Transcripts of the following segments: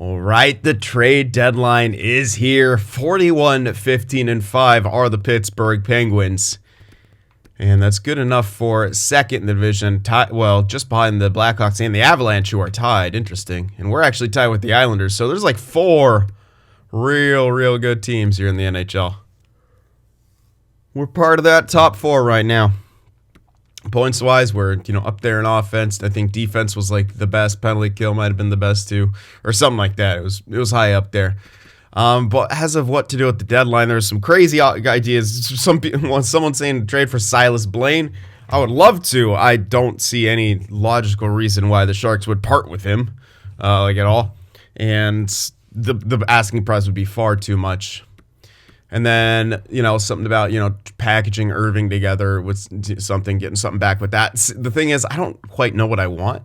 All right, the trade deadline is here. 41-15-5 are the Pittsburgh Penguins. And that's good enough for second in the division. Well, just behind the Blackhawks and the Avalanche, who are tied. Interesting. And we're actually tied with the Islanders. So there's like 4 real good teams here in the NHL. We're part of that top 4 right now. Points-wise, we're up there in offense. I think defense was like the best. Penalty kill might have been the best too, or something like that. It was high up there. But as of what to do at the deadline, there's some crazy ideas. Someone saying to trade for Silas Blaine. I would love to. I don't see any logical reason why the Sharks would part with him, like at all. And the asking price would be far too much. And then, something about, packaging Irving together with something, getting something back with that. The thing is, I don't quite know what I want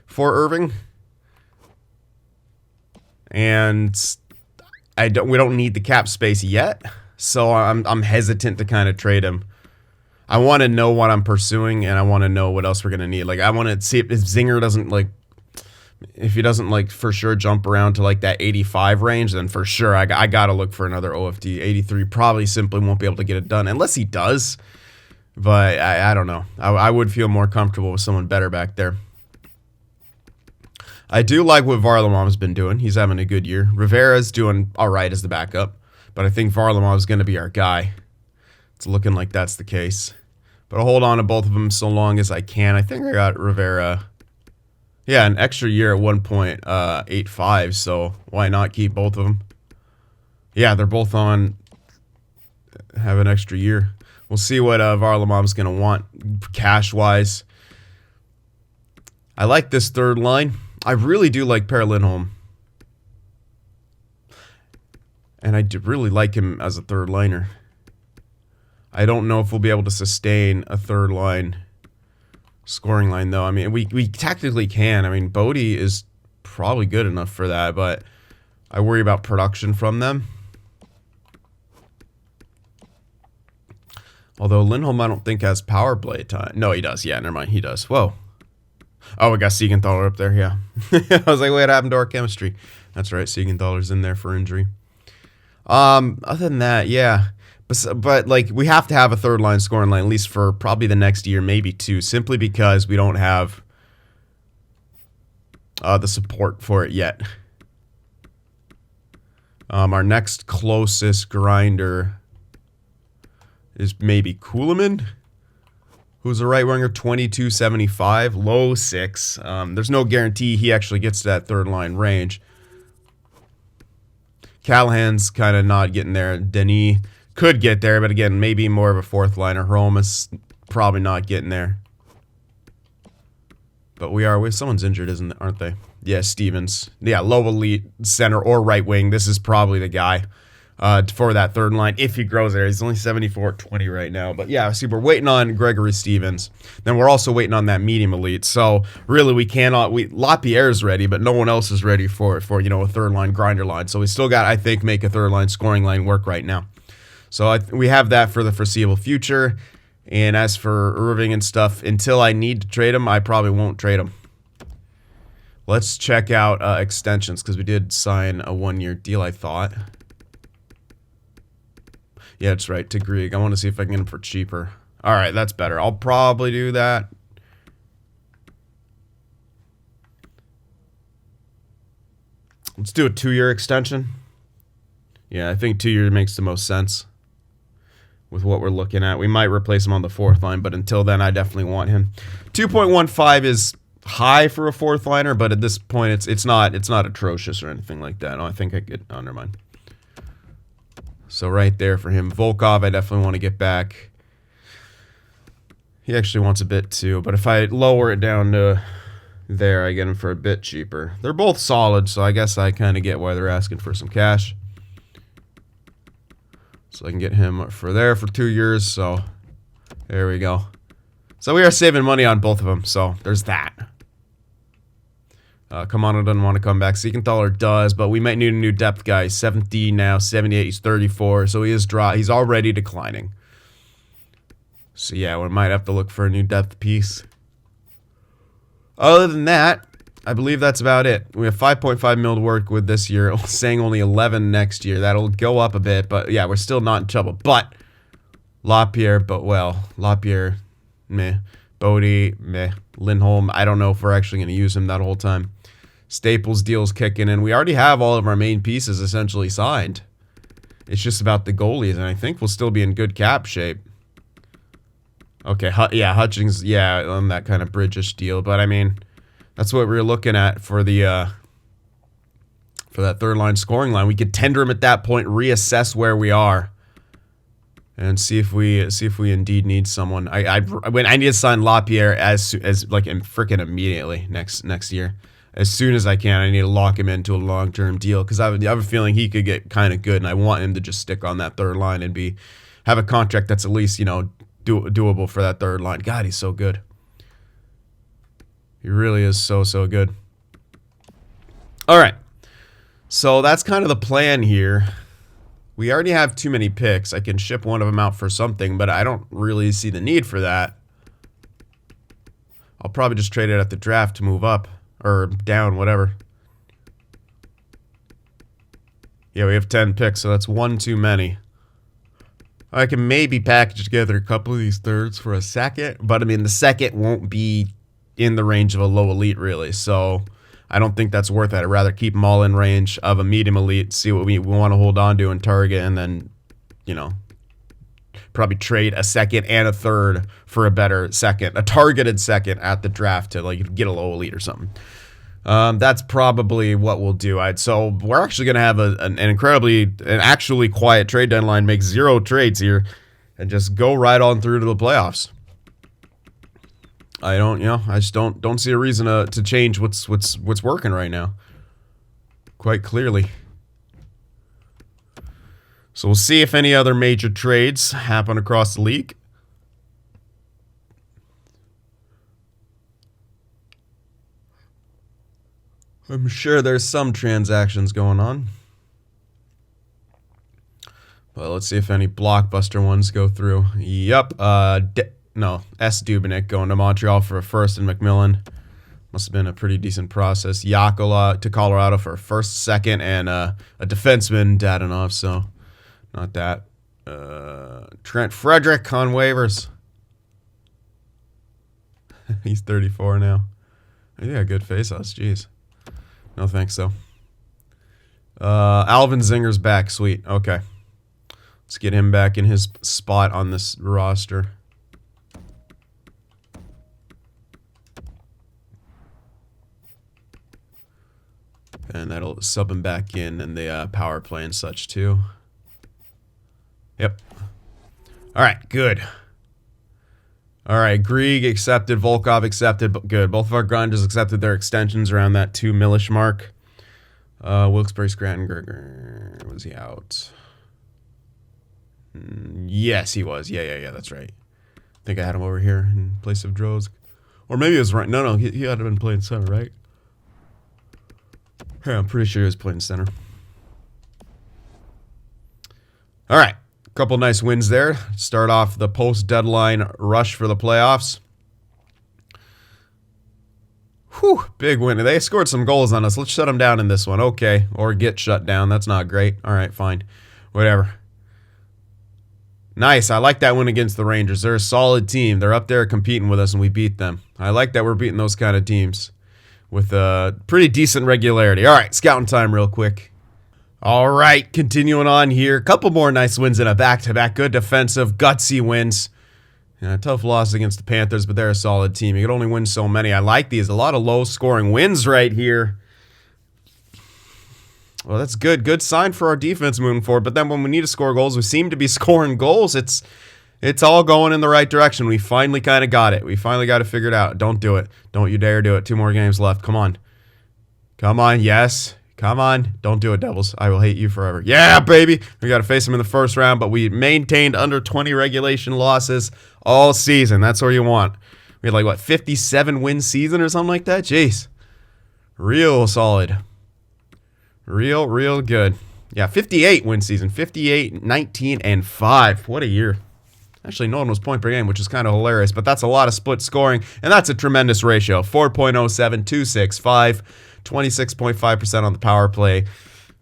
for Irving. And we don't need the cap space yet. So I'm hesitant to kind of trade him. I want to know what I'm pursuing, and I want to know what else we're going to need. Like, I want to see if Zinger doesn't, if he doesn't for sure jump around to that 85 range, then for sure I gotta look for another OFD. 83 probably simply won't be able to get it done unless he does, but I don't know. I would feel more comfortable with someone better back there. I do like what Varlamov's been doing. He's having a good year. Rivera's doing all right as the backup, but I think Varlamov's going to be our guy. It's looking like that's the case, but I'll hold on to both of them so long as I can. I think I got Rivera. Yeah, an extra year at 1.85, so why not keep both of them? Yeah, they're both on, have an extra year. We'll see what Varlamov's going to want cash-wise. I like this third line. I really do like Per Lindholm. And I do really like him as a third liner. I don't know if we'll be able to sustain a third line. Scoring line, though. I mean, we technically can. I mean, Bodie is probably good enough for that, but I worry about production from them. Although Lindholm, I don't think has power play time. No, he does. Yeah, never mind. He does. Whoa. Oh, we got Siegenthaler up there. Yeah. I was like, what happened to our chemistry? That's right. Siegenthaler's in there for injury. Other than that, yeah. But we have to have a third line scoring line at least for probably the next year, maybe 2, simply because we don't have the support for it yet. Our next closest grinder is maybe Kuhlman, who's a right winger, 22.75, low 6. There's no guarantee he actually gets to that third line range. Callahan's kind of not getting there. Denis could get there, but again, maybe more of a fourth liner. Hromis probably not getting there. But someone's injured, aren't they? Yeah, Stevens. Yeah, low elite center or right wing. This is probably the guy for that third line if he grows there. He's only 74-20 right now. But yeah, see, we're waiting on Gregory Stevens. Then we're also waiting on that medium elite. So really, Lapierre's ready, but no one else is ready for a third line grinder line. So we still got, I think, make a third line scoring line work right now. So we have that for the foreseeable future. And as for Irving and stuff, until I need to trade him, I probably won't trade him. Let's check out extensions, because we did sign a 1-year deal, I thought. Yeah, that's right, to Grieg. I want to see if I can get him for cheaper. All right, that's better. I'll probably do that. Let's do a 2-year extension. Yeah, I think 2 years makes the most sense with what we're looking at. We might replace him on the fourth line, but until then, I definitely want him. 2.15 is high for a fourth liner, but at this point, it's not atrocious or anything like that. Oh, I think I could. Oh, never mind. So right there for him. Volkov, I definitely want to get back. He actually wants a bit too, but if I lower it down to there, I get him for a bit cheaper. They're both solid, so I guess I kind of get why they're asking for some cash. So I can get him for there for 2 years. So there we go. So we are saving money on both of them. So there's that. Kamano doesn't want to come back. Siegenthaler does, but we might need a new depth guy. He's 70 now, 78. He's 34. So he is dry. He's already declining. So yeah, we might have to look for a new depth piece. Other than that, I believe that's about it. We have 5.5 mil to work with this year, saying only 11 next year. That'll go up a bit, but yeah, we're still not in trouble. But LaPierre, LaPierre, meh. Bodie, meh. Lindholm, I don't know if we're actually going to use him that whole time. Staples deal's kicking in. We already have all of our main pieces essentially signed. It's just about the goalies, and I think we'll still be in good cap shape. Okay, yeah, Hutchings, yeah, on that kind of bridge-ish deal. But, I mean, that's what we were looking at for the for that third-line scoring line. We could tender him at that point, reassess where we are, and see if we indeed need someone. I need to sign LaPierre as like freaking immediately next year. As soon as I can, I need to lock him into a long-term deal because I have a feeling he could get kind of good, and I want him to just stick on that third line and have a contract that's at least, you know, doable for that third line. God, he's so good. He really is so good. All right, so that's kind of the plan here. We already have too many picks. I can ship one of them out for something, but I don't really see the need for that. I'll probably just trade it at the draft to move up. Or down, whatever. Yeah, we have 10 picks, so that's one too many. I can maybe package together a couple of these thirds for a second, but I mean, the second won't be in the range of a low elite, really, so I don't think that's worth it. I'd rather keep them all in range of a medium elite, see what we want to hold on to and target, and then, you know, probably trade a second and a third for a better second, a targeted second at the draft to like get a low elite or something. That's probably what we'll do. So we're actually going to have an actually quiet trade deadline, make 0 trades here, and just go right on through to the playoffs. I just don't see a reason to change what's working right now. Quite clearly. So we'll see if any other major trades happen across the league. I'm sure there's some transactions going on. Well, let's see if any blockbuster ones go through. Yep. S. Dubnyk going to Montreal for a first and McMillan. Must have been a pretty decent process. Yakola to Colorado for a first, second, and a defenseman, Dadonov, so... Not that. Trent Frederick on waivers. He's 34 now. Yeah, good face-offs. Jeez. No thanks, though. Alvin Zinger's back. Sweet. Okay. Let's get him back in his spot on this roster. And that'll sub him back in the power play and such, too. Yep. All right, good. All right, Grieg accepted, Volkov accepted, but good. Both of our grinders accepted their extensions around that 2 millish mark. Wilkes-Barre, Scranton, Gerger, was he out? Yes, he was. Yeah, that's right. I think I had him over here in place of Droz. Or maybe it was right. No, he had been playing center, right? Yeah, I'm pretty sure he was playing center. All right. Couple nice wins there. Start off the post-deadline rush for the playoffs. Whew, big win. They scored some goals on us. Let's shut them down in this one. Okay, or get shut down. That's not great. All right, fine. Whatever. Nice. I like that win against the Rangers. They're a solid team. They're up there competing with us, and we beat them. I like that we're beating those kind of teams with a pretty decent regularity. All right, scouting time real quick. All right, continuing on here. A couple more nice wins in a back-to-back. Good defensive, gutsy wins. Yeah, tough loss against the Panthers, but they're a solid team. You can only win so many. I like these. A lot of low-scoring wins right here. Well, that's good. Good sign for our defense moving forward. But then when we need to score goals, we seem to be scoring goals. It's all going in the right direction. We finally kind of got it. We finally got it figured out. Don't do it. Don't you dare do it. 2 more games left. Come on. Come on. Yes. Come on. Don't do it, Devils. I will hate you forever. Yeah, baby. We got to face them in the first round, but we maintained under 20 regulation losses all season. That's what you want. We had like, what, 57 win season or something like that? Jeez. Real solid. Real good. Yeah, 58 win season. 58, 19, and 5. What a year. Actually, no one was point per game, which is kind of hilarious, but that's a lot of split scoring, and that's a tremendous ratio. 4.07, 265, 26.5% on the power play.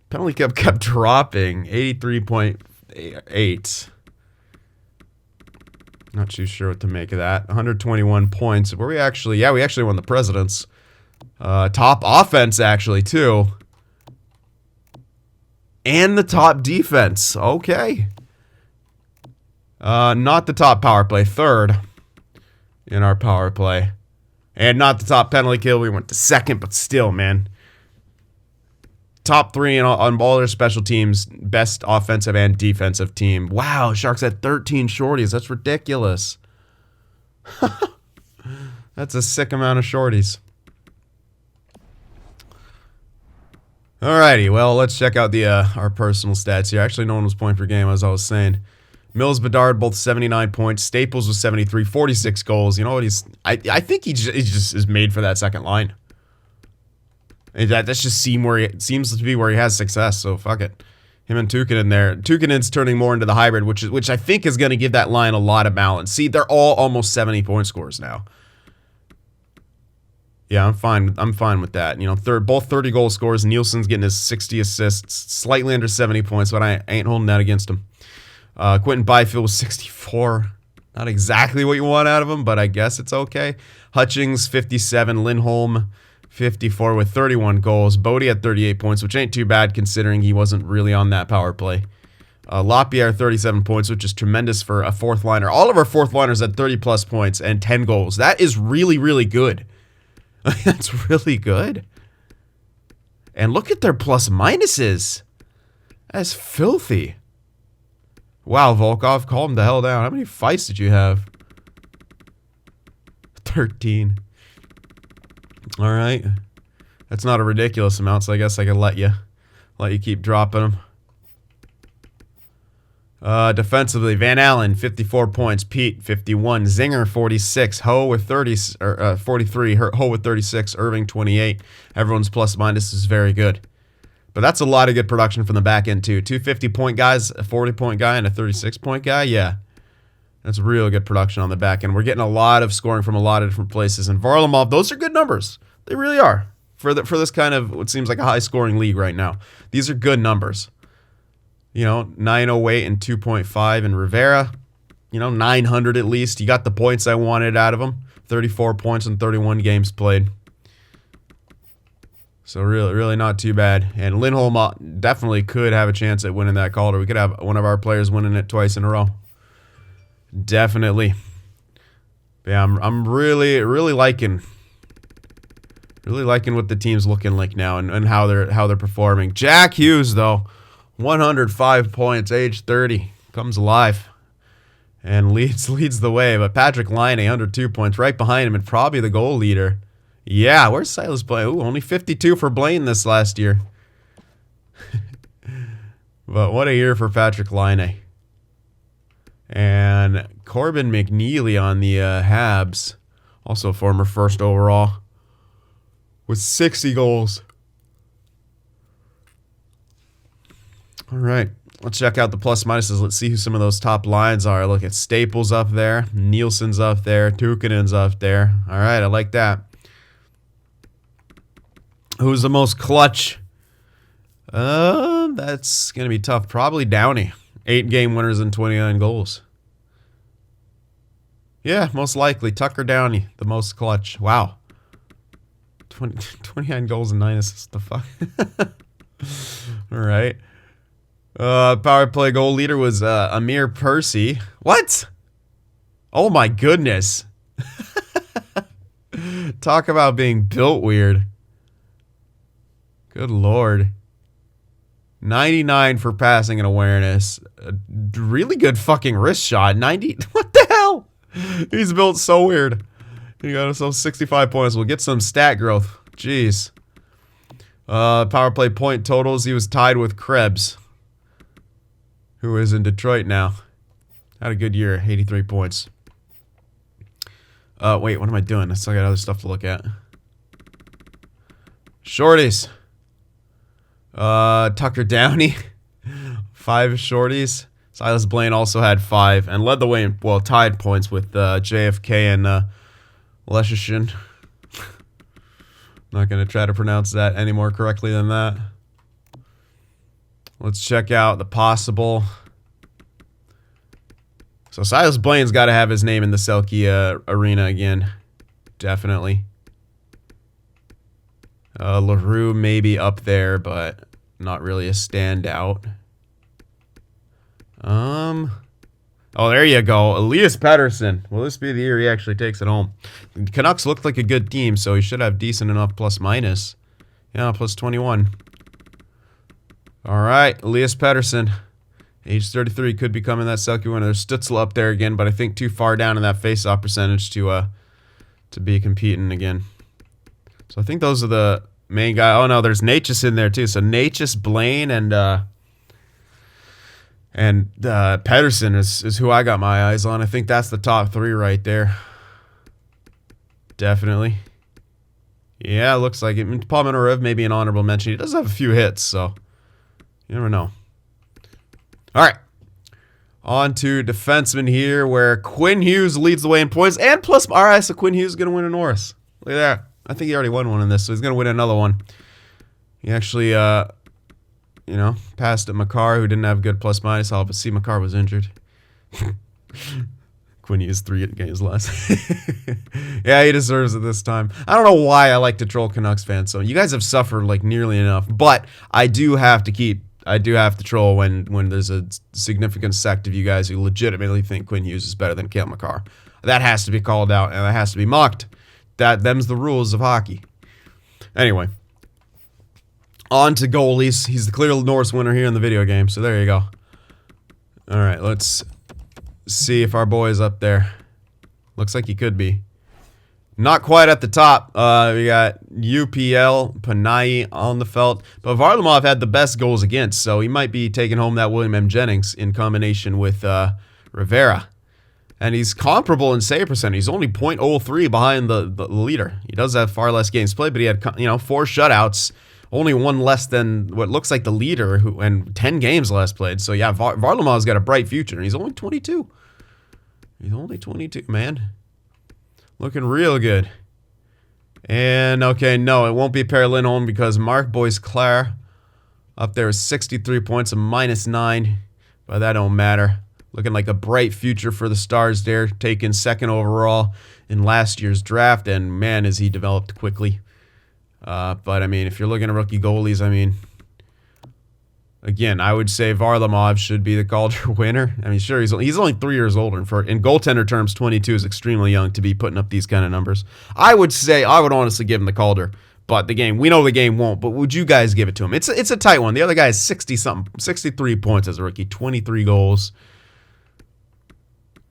Penalty kept dropping, 83.8. Not too sure what to make of that. 121 points. Were we actually? Yeah, we actually won the Presidents. Top offense, actually, too. And the top defense. Okay. Not the top power play. Third in our power play. And not the top penalty kill. We went to second, but still, man. Top three on all their special teams. Best offensive and defensive team. Wow, Sharks had 13 shorties. That's ridiculous. That's a sick amount of shorties. Alrighty, well, let's check out the our personal stats here. Actually, no one was point per game, as I was saying. Mills, Bedard, both 79 points. Staples was 73, 46 goals. You know what? I think he just is made for that second line. That's just seems to be where he has success. So fuck it, him and Tukkanen there. Tukkanen's turning more into the hybrid, which I think is going to give that line a lot of balance. See, they're all almost 70-point scores now. Yeah, I'm fine with that. You know, both 30 goal scores. Nielsen's getting his 60 assists, slightly under 70 points, but I ain't holding that against him. Quentin Byfield was 64. Not exactly what you want out of him, but I guess it's okay. Hutchings, 57. Lindholm, 54 with 31 goals. Bodie had 38 points, which ain't too bad considering he wasn't really on that power play. Lapierre, 37 points, which is tremendous for a fourth liner. All of our fourth liners had 30-plus points and 10 goals. That is really, really good. That's really good. And look at their plus minuses. That's filthy. Wow, Volkov, calm the hell down. How many fights did you have? 13. All right. That's not a ridiculous amount, so I guess I can let you keep dropping them. Defensively, Van Allen, 54 points. Pete, 51. Zinger, 46. Ho with 43. Ho with 36. Irving, 28. Everyone's plus minus is very good. But that's a lot of good production from the back end, too. 2 50-point guys, a 40-point guy, and a 36-point guy. Yeah. That's real good production on the back end. We're getting a lot of scoring from a lot of different places. And Varlamov, those are good numbers. They really are. For this kind of what seems like a high-scoring league right now. These are good numbers. You know, 908 and 2.5 in Rivera. You know, 900 at least. He got the points I wanted out of him. 34 points in 31 games played. So really not too bad. And Lindholm definitely could have a chance at winning that Calder. We could have one of our players winning it twice in a row. Definitely. But yeah, I'm really liking what the team's looking like now and how they're performing. Jack Hughes though, 105 points, age 30, comes alive and leads the way. But Patrick Laine, 102 points, right behind him and probably the goal leader. Yeah, where's Silas Blaine? Ooh, only 52 for Blaine this last year. But what a year for Patrick Laine. And Corbin McNeely on the Habs, also former first overall, with 60 goals. All right, let's check out the plus minuses. Let's see who some of those top lines are. Look at Staples up there, Nielsen's up there, Tukkanen's up there. All right, I like that. Who's the most clutch? That's going to be tough. Probably Downey. 8 game winners and 29 goals. Yeah, most likely. Tucker Downey, the most clutch. Wow. 29 goals and 9 assists. The fuck? All right. Power play goal leader was Amir Percy. What? Oh my goodness. Talk about being built weird. Good lord. 99 for passing and awareness. A really good fucking wrist shot. 90. What the hell? He's built so weird. He got himself 65 points. We'll get some stat growth. Jeez. Power play point totals. He was tied with Krebs, who is in Detroit now. Had a good year. 83 points. Wait, what am I doing? I still got other stuff to look at. Shorties. Tucker Downey. 5 shorties. Silas Blaine also had 5 and led the way in, well, tied points with JFK and Leschetschen. Not going to try to pronounce that any more correctly than that. Let's check out the possible. So Silas Blaine's got to have his name in the Selke arena again. Definitely. LaRue maybe up there, but not really a standout. Oh, there you go. Elias Pettersson. Will this be the year he actually takes it home? The Canucks looked like a good team, so he should have decent enough plus minus. Yeah, plus 21. All right, Elias Pettersson. Age 33 could be coming that Selke winner. There's Stützle up there again, but I think too far down in that face-off percentage to be competing again. So I think those are the main guys. Oh, no, there's Natchez in there, too. So Natchez, Blaine, and Pettersson is who I got my eyes on. I think that's the top 3 right there. Definitely. Yeah, it looks like it. Paul Minorev, maybe an honorable mention. He does have a few hits, so you never know. All right. On to defenseman here, where Quinn Hughes leads the way in points and plus. All right, so Quinn Hughes is going to win a Norris. Look at that. I think he already won one in this, so he's going to win another one. He actually, passed at Makar, who didn't have good plus minus. But see, Makar was injured. Quinn Hughes 3 games less. Yeah, he deserves it this time. I don't know why I like to troll Canucks fans. So you guys have suffered like nearly enough, but I do have to troll when there's a significant sect of you guys who legitimately think Quinn Hughes is better than Cale Makar. That has to be called out, and that has to be mocked. Them's the rules of hockey. Anyway, on to goalies. He's the clear Norris winner here in the video game, so there you go. All right, let's see if our boy is up there. Looks like he could be. Not quite at the top. We got UPL, Panay on the felt. But Varlamov had the best goals against, so he might be taking home that William M. Jennings in combination with Rivera. And he's comparable in save percentage. He's only .03 behind the leader. He does have far less games played, but he had 4 shutouts. Only one less than what looks like the leader, and 10 games less played. So yeah, Varlamov's got a bright future, and he's only 22. He's only 22, man. Looking real good. And, okay, no, it won't be Per Lindholm because Mark Boisclair up there is 63 points, a -9. But that don't matter. Looking like a bright future for the Stars there. Taken 2nd overall in last year's draft. And, man, has he developed quickly. But, I mean, if you're looking at rookie goalies, I mean, again, I would say Varlamov should be the Calder winner. I mean, sure, he's only 3 years older. And in goaltender terms, 22 is extremely young to be putting up these kind of numbers. I would honestly give him the Calder. But we know the game won't. But would you guys give it to him? It's a tight one. The other guy has 60-something, 63 points as a rookie, 23 goals.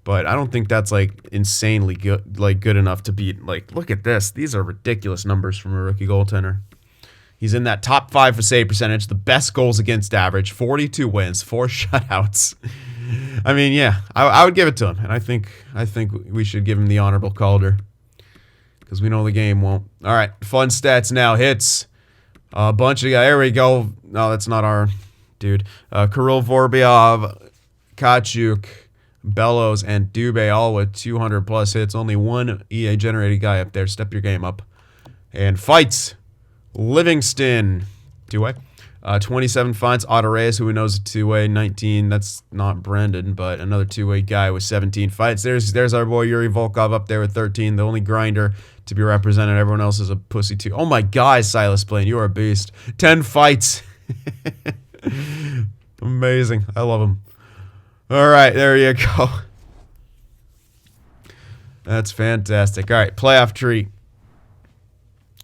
But I don't think that's like insanely good enough to beat. Like, look at this. These are ridiculous numbers from a rookie goaltender. He's in that top 5 for save percentage, the best goals against average, 42 wins, 4 shutouts. I mean, yeah, I would give it to him, and I think we should give him the honorable Calder because we know the game won't. All right, fun stats now. Hits, a bunch of guys. There we go. No, that's not our dude. Kirill Vorobyev, Kachuk, Bellows, and Dubé all with 200 plus hits. Only one EA generated guy up there. Step your game up. And fights. Livingston, two-way. 27 fights. Otto Reyes, who knows a two-way, 19. That's not Brendan, but another two-way guy with 17 fights. There's our boy Yuri Volkov up there with 13. The only grinder to be represented. Everyone else is a pussy too. Oh my God, Silas Blaine, you are a beast. 10 fights. Amazing. I love him. All right, there you go. That's fantastic. All right, playoff tree.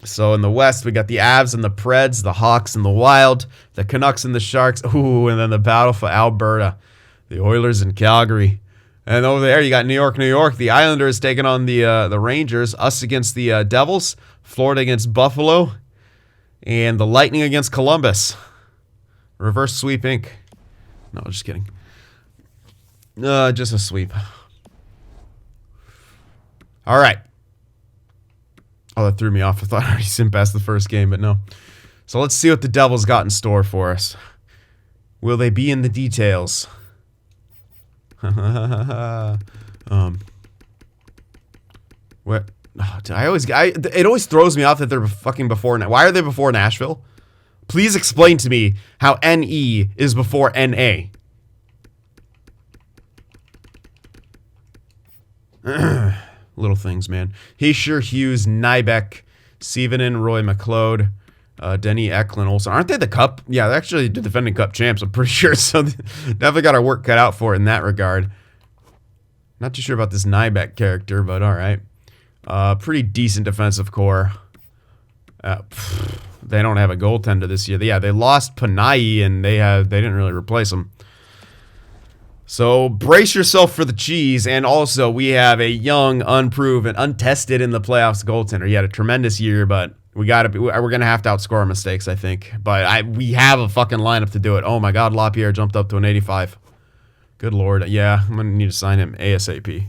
So in the West, we got the Avs and the Preds, the Hawks and the Wild, the Canucks and the Sharks. Ooh, and then the battle for Alberta, the Oilers and Calgary. And over there, you got New York, New York. The Islanders taking on the Rangers, us against the Devils, Florida against Buffalo, and the Lightning against Columbus. Reverse sweep Inc. No, just kidding. Just a sweep. All right. Oh, that threw me off. I thought I already simmed past the first game, but no. So let's see what the Devils got in store for us. Will they be in the details? What? It always throws me off that they're fucking before. Why are they before Nashville? Please explain to me how NE is before NA. Little things, man. Heischer, Hughes, Nybeck, Sevenin, Roy McLeod, Denny, Eklund, Olsen. Aren't they the Cup? Yeah, they're actually the defending Cup champs, I'm pretty sure. So definitely got our work cut out for it in that regard. Not too sure about this Nybeck character, but all right. Pretty decent defensive core. They don't have a goaltender this year. Yeah, they lost Panay, and they didn't really replace him. So brace yourself for the cheese. And also, we have a young, unproven, untested in the playoffs goaltender. He had a tremendous year, but we're gonna have to outscore our mistakes, I think. But we have a fucking lineup to do it. Oh my God, LaPierre jumped up to an 85. Good Lord, yeah, I'm gonna need to sign him ASAP.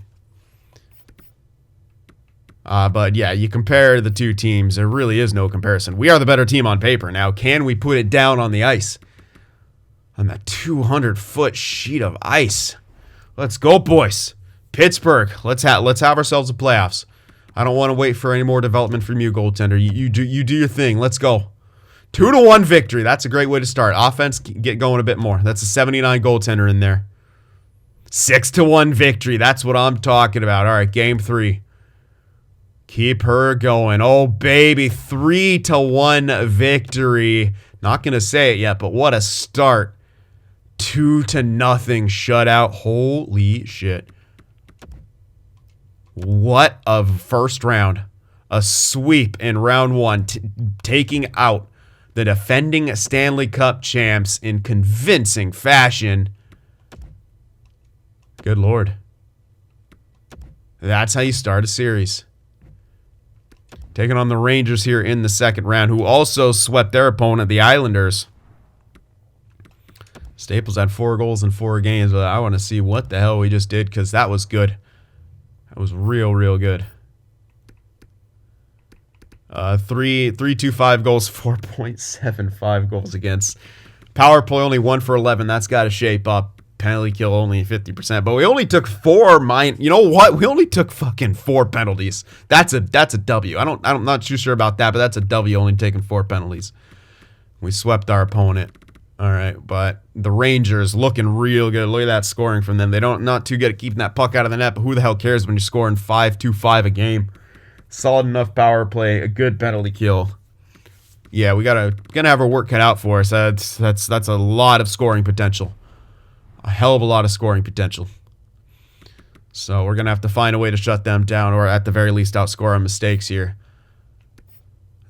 But yeah, you compare the two teams, there really is no comparison. We are the better team on paper. Now, can we put it down on the ice? On that 200-foot sheet of ice. Let's go, boys. Pittsburgh, let's have ourselves a playoffs. I don't want to wait for any more development from you, goaltender. You do your thing. Let's go. 2-1 victory. That's a great way to start. Offense, get going a bit more. That's a 79 goaltender in there. 6-1 victory. That's what I'm talking about. All right, game 3. Keep her going. Oh, baby. 3-1 victory. Not going to say it yet, but what a start. 2-0 shutout. Holy shit. What a first round. A sweep in round 1, taking out the defending Stanley Cup champs in convincing fashion. Good Lord. That's how you start a series. Taking on the Rangers here in the second round, who also swept their opponent, the Islanders. Staples had 4 goals in 4 games, but I want to see what the hell we just did, because that was good. That was real good. 3.25 goals, 4.75 goals against. Power play only 1 for 11. That's got to shape up. Penalty kill only 50%, but we only took 4 You know what? We only took fucking 4 penalties. That's a W. I'm not too sure about that, but that's a W. Only taking 4 penalties. We swept our opponent. All right, but the Rangers looking real good. Look at that scoring from them. They not too good at keeping that puck out of the net, but who the hell cares when you're scoring 5-2-5 a game? Solid enough power play, a good penalty kill. Yeah, we gonna have our work cut out for us. That's a lot of scoring potential. A hell of a lot of scoring potential. So we're going to have to find a way to shut them down, or at the very least outscore our mistakes here.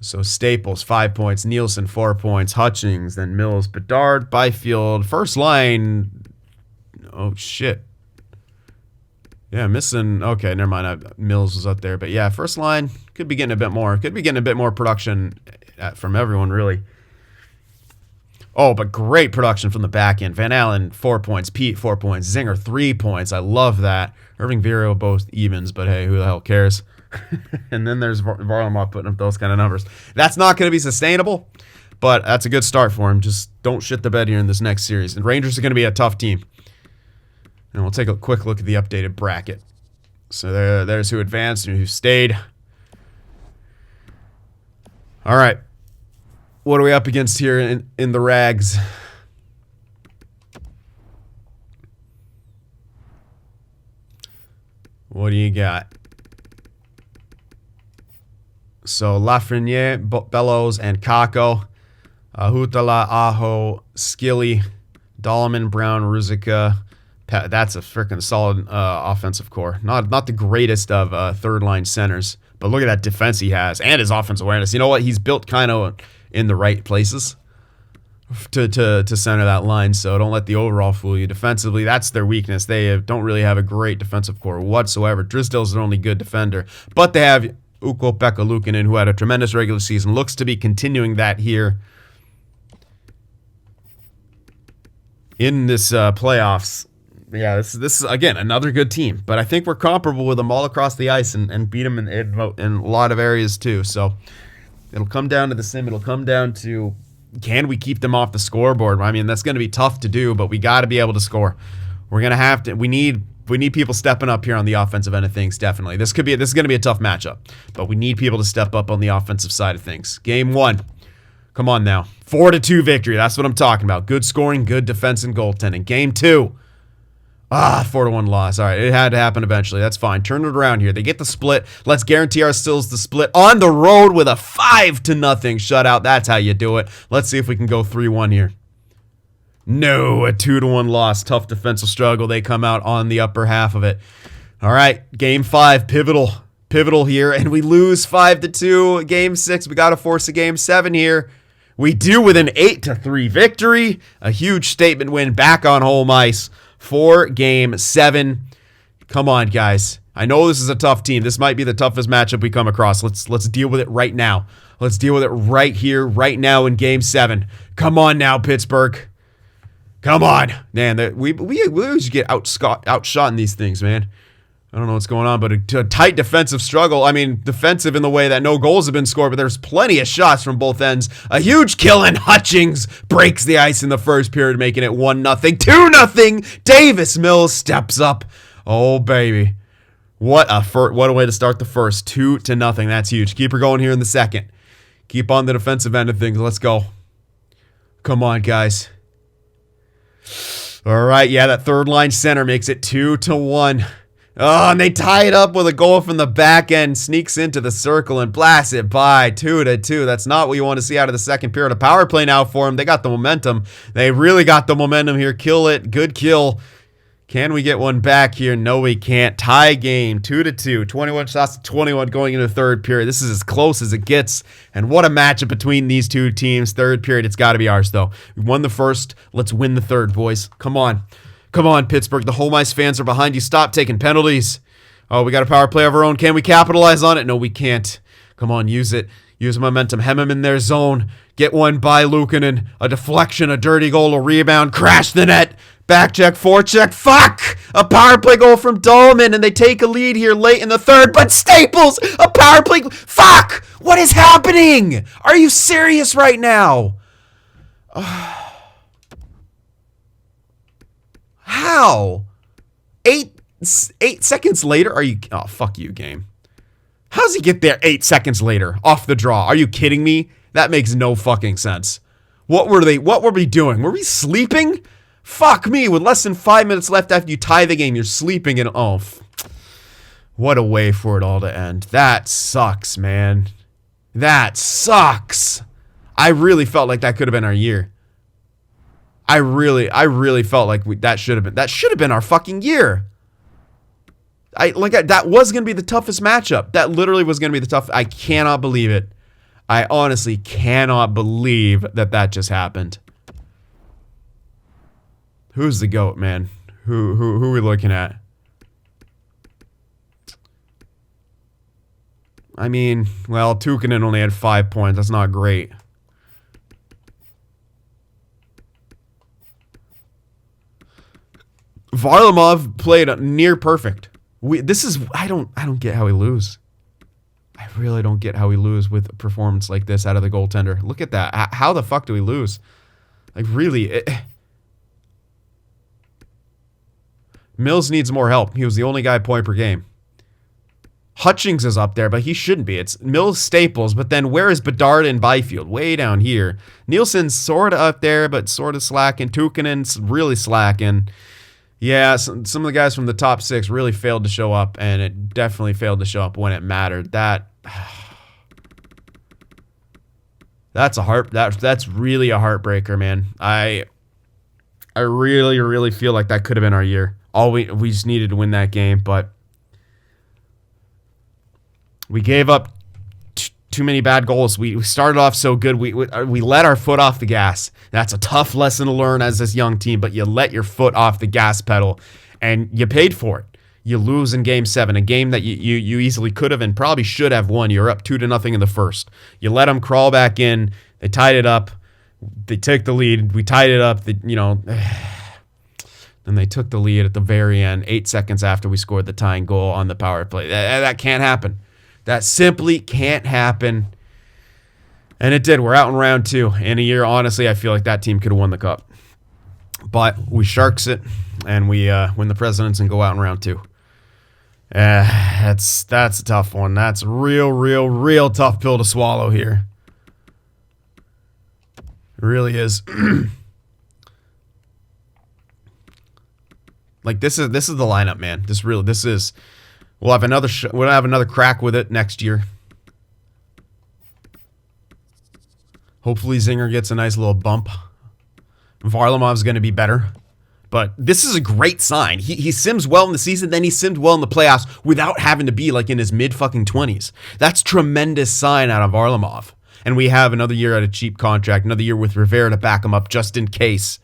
So Staples, 5 points. Nielsen, 4 points. Hutchings, then Mills, Bedard, Byfield. First line. Oh, shit. Yeah, missing. Okay, never mind. Mills was up there. But yeah, first line. Could be getting a bit more. Could be getting a bit more production from everyone, really. Oh, but great production from the back end. Van Allen, 4 points. Pete, 4 points. Zinger, 3 points. I love that. Irving, Vero, both evens, but hey, who the hell cares? And then there's Varlamov putting up those kind of numbers. That's not going to be sustainable, but that's a good start for him. Just don't shit the bed here in this next series. And Rangers are going to be a tough team. And we'll take a quick look at the updated bracket. So there's who advanced and who stayed. All right. What are we up against here in the Rags? What do you got? So Lafreniere, Bellows, and Kako. Hutala, Aho, Skilly, Dahlman, Brown, Ruzicka. That's a freaking solid offensive core. Not the greatest of third-line centers, but look at that defense he has and his offensive awareness. You know what? He's built kind of in the right places to center that line, so don't let the overall fool you. Defensively, that's their weakness. They don't really have a great defensive core whatsoever. Drysdale's their only good defender, but they have Ukko-Pekka Luukkonen, who had a tremendous regular season, looks to be continuing that here in this playoffs. Yeah, this is again another good team, but I think we're comparable with them all across the ice and beat them in a lot of areas too. So it'll come down to the sim. It'll come down to, can we keep them off the scoreboard? I mean, that's going to be tough to do, but we got to be able to score. We're gonna have to. We need people stepping up here on the offensive end of things. Definitely. This is gonna be a tough matchup, but we need people to step up on the offensive side of things. Game 1. Come on now. 4-2 victory. That's what I'm talking about. Good scoring, good defense, and goaltending. Game 2. 4-1 loss. All right, it had to happen eventually. That's fine. Turn it around here. They get the split. Let's guarantee ourselves the split on the road with a 5-0 shutout. That's how you do it. Let's see if we can go 3-1 here. No, a 2-1 loss. Tough defensive struggle. They come out on the upper half of it. All right, Game 5, pivotal here, and we lose 5-2. Game 6, we got to force a Game 7 here. We do with an 8-3 victory. A huge statement win back on home ice for Game 7. Come on, guys. I know this is a tough team. This might be the toughest matchup we come across. Let's deal with it right now. Let's deal with it right here, right now in Game 7. Come on now, Pittsburgh. Come on. Man, we always get outshot in these things, man. I don't know what's going on, but a tight defensive struggle. I mean, defensive in the way that no goals have been scored, but there's plenty of shots from both ends. A huge kill, and Hutchings breaks the ice in the first period, making it 1-0. 2-0. Davis Mills steps up. Oh, baby. What a way to start the first. 2-0. That's huge. Keep her going here in the second. Keep on the defensive end of things. Let's go. Come on, guys. All right, yeah, that third line center makes it 2-1. Oh, and they tie it up with a goal from the back end. Sneaks into the circle and blasts it by 2-2. That's not what you want to see out of the second period. A power play now for them. They got the momentum. They really got the momentum here. Kill it. Good kill. Can we get one back here? No, we can't. Tie game. 2-2. 21 shots to 21 going into the third period. This is as close as it gets. And what a matchup between these two teams. Third period. It's got to be ours, though. We won the first. Let's win the third, boys. Come on. Come on, Pittsburgh. The home ice fans are behind you. Stop taking penalties. Oh, we got a power play of our own. Can we capitalize on it? No, we can't. Come on, use it. Use momentum. Hem him in their zone. Get one by Luukkonen. A deflection, a dirty goal, a rebound. Crash the net. Back check, forecheck. Fuck! A power play goal from Dolman, and they take a lead here late in the third. But Staples, a power play. Fuck! What is happening? Are you serious right now? How? 8 seconds later? Are you? Oh, fuck you, game. How does he get there 8 seconds later off the draw? Are you kidding me? That makes no fucking sense. What were we doing? Were we sleeping? Fuck me. With less than 5 minutes left after you tie the game, you're sleeping and what a way for it all to end. That sucks, man. That sucks. I really felt like that could have been our year. I really felt like that should have been our fucking year. That was going to be the toughest matchup. That literally was going to be the toughest. I cannot believe it. I honestly cannot believe that just happened. Who's the GOAT, man? Who are we looking at? I mean, well, Tuukkanen only had 5 points. That's not great. Varlamov played near perfect. I don't get how we lose. I really don't get how we lose with a performance like this out of the goaltender. Look at that. How the fuck do we lose? Like, really? Mills needs more help. He was the only guy point per game. Hutchings is up there, but he shouldn't be. It's Mills, Staples, but then where is Bedard and Byfield? Way down here. Nielsen's sort of up there, but sort of slacking. Tuukkanen's really slacking. Yeah, some of the guys from the top 6 really failed to show up, and it definitely failed to show up when it mattered. That's really a heartbreaker, man. I really feel like that could have been our year. We just needed to win that game, but we gave up too many bad goals. We started off so good. We let our foot off the gas. That's a tough lesson to learn as this young team, but you let your foot off the gas pedal, and you paid for it. You lose in Game 7, a game that you easily could have and probably should have won. You're up 2-0 in the first. You let them crawl back in. They tied it up. They took the lead. We tied it up. Then they took the lead at the very end, 8 seconds after we scored the tying goal on the power play. That can't happen. That simply can't happen. And it did. We're out in round 2. In a year, honestly, I feel like that team could have won the cup. But we sharks it, and we win the Presidents and go out in round 2. That's a tough one. That's a real tough pill to swallow here. It really is. Like this is the lineup, man. This is. We'll have another crack with it next year. Hopefully Zinger gets a nice little bump. Varlamov's going to be better. But this is a great sign. He sims well in the season, then he simmed well in the playoffs without having to be like in his mid-fucking-20s. That's tremendous sign out of Varlamov. And we have another year at a cheap contract, another year with Rivera to back him up just in case.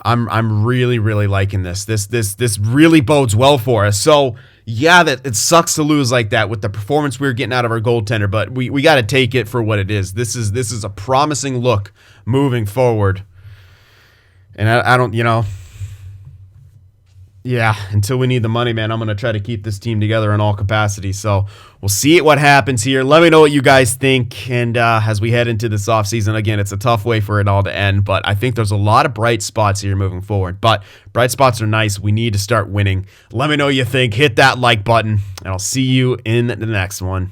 I'm really liking this. This really bodes well for us. So yeah, that it sucks to lose like that with the performance we were getting out of our goaltender, but we got to take it for what it is. This is a promising look moving forward. And I don't, yeah, until we need the money, man, I'm going to try to keep this team together in all capacities. So we'll see what happens here. Let me know what you guys think. And as we head into this offseason, again, it's a tough way for it all to end. But I think there's a lot of bright spots here moving forward. But bright spots are nice. We need to start winning. Let me know what you think. Hit that like button. And I'll see you in the next one.